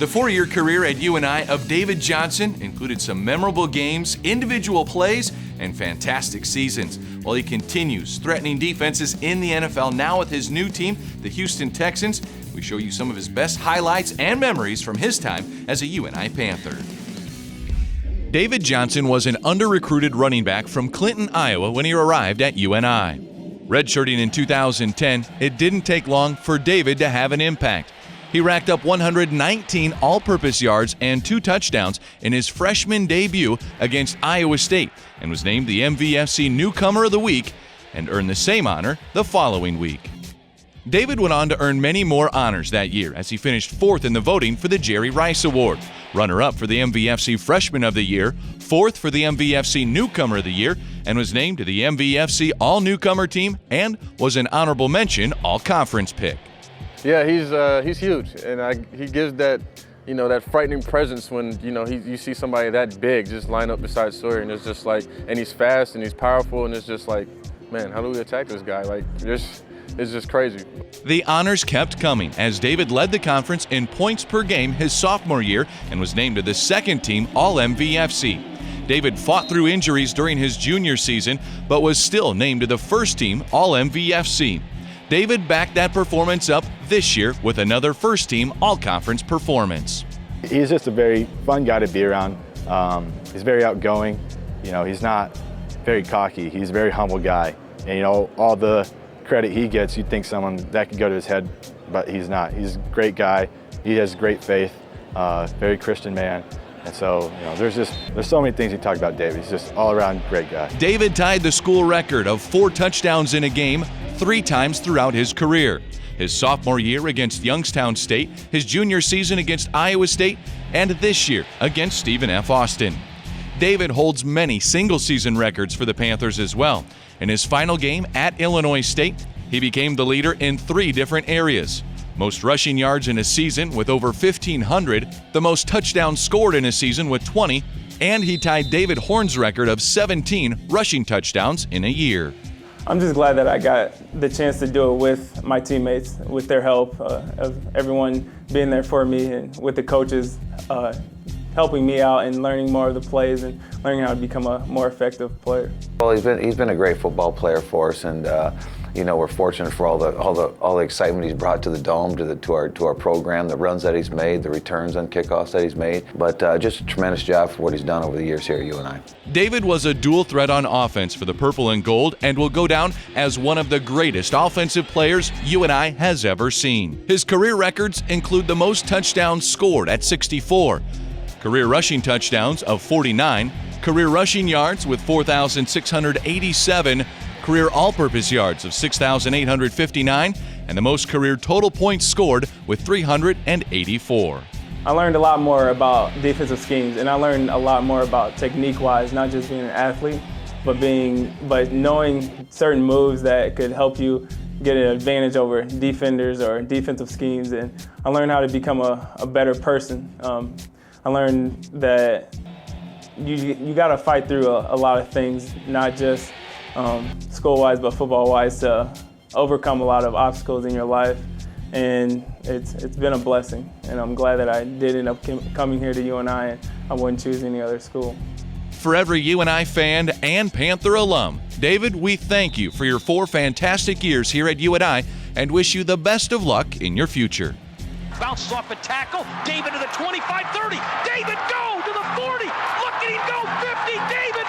The 4-year career at UNI of David Johnson included some memorable games, individual plays, and fantastic seasons, while he continues threatening defenses in the NFL now with his new team, the Houston Texans. We show you some of his best highlights and memories from his time as a UNI Panther. David Johnson was an under-recruited running back from Clinton, Iowa when he arrived at UNI. Redshirting in 2010, it didn't take long for David to have an impact. He racked up 119 all-purpose yards and 2 touchdowns in his freshman debut against Iowa State and was named the MVFC Newcomer of the Week and earned the same honor the following week. David went on to earn many more honors that year as he finished 4th in the voting for the Jerry Rice Award, runner-up for the MVFC Freshman of the Year, 4th for the MVFC Newcomer of the Year, and was named to the MVFC All-Newcomer Team and was an honorable mention All-Conference pick. Yeah, he's huge, and he gives that, that frightening presence when, you see somebody that big just line up beside Sawyer, and it's just like, and he's fast and he's powerful, and it's just like, man, how do we attack this guy? Like, it's just crazy. The honors kept coming as David led the conference in points per game his sophomore year and was named to the second team All-MVFC. David fought through injuries during his junior season, but was still named to the first team All-MVFC. David backed that performance up this year with another first-team All-Conference performance. He's just a very fun guy to be around. He's very outgoing. He's not very cocky. He's a very humble guy. And, all the credit he gets, you'd think someone that could go to his head, but he's not. He's a great guy. He has great faith, very Christian man. And so, there's so many things you talk about David. He's just all-around great guy. David tied the school record of 4 touchdowns in a game 3 times throughout his career. His sophomore year against Youngstown State, his junior season against Iowa State, and this year against Stephen F. Austin. David holds many single-season records for the Panthers as well. In his final game at Illinois State, he became the leader in 3 different areas. Most rushing yards in a season with over 1,500, the most touchdowns scored in a season with 20, and he tied David Horn's record of 17 rushing touchdowns in a year. I'm just glad that I got the chance to do it with my teammates, with their help, of everyone being there for me, and with the coaches helping me out and learning more of the plays and learning how to become a more effective player. Well, he's been a great football player for us, and we're fortunate for all the excitement he's brought to the Dome, to our program, the runs that he's made, the returns on kickoffs that he's made. But just a tremendous job for what he's done over the years here at UNI. David was a dual threat on offense for the Purple and Gold and will go down as one of the greatest offensive players UNI has ever seen. His career records include the most touchdowns scored at 64, career rushing touchdowns of 49, career rushing yards with 4,687, career all-purpose yards of 6,859, and the most career total points scored with 384. I learned a lot more about defensive schemes, and I learned a lot more about technique-wise, not just being an athlete, but knowing certain moves that could help you get an advantage over defenders or defensive schemes. And I learned how to become a better person. I learned that you got to fight through a lot of things, not just school-wise, but football-wise, to overcome a lot of obstacles in your life. And it's been a blessing, and I'm glad that I did end up coming here to UNI, and I wouldn't choose any other school. For every UNI fan and Panther alum, David, we thank you for your 4 fantastic years here at UNI and wish you the best of luck in your future. Bounces off a tackle, David to the 25-30, David go to the 40, look at him go, 50, David!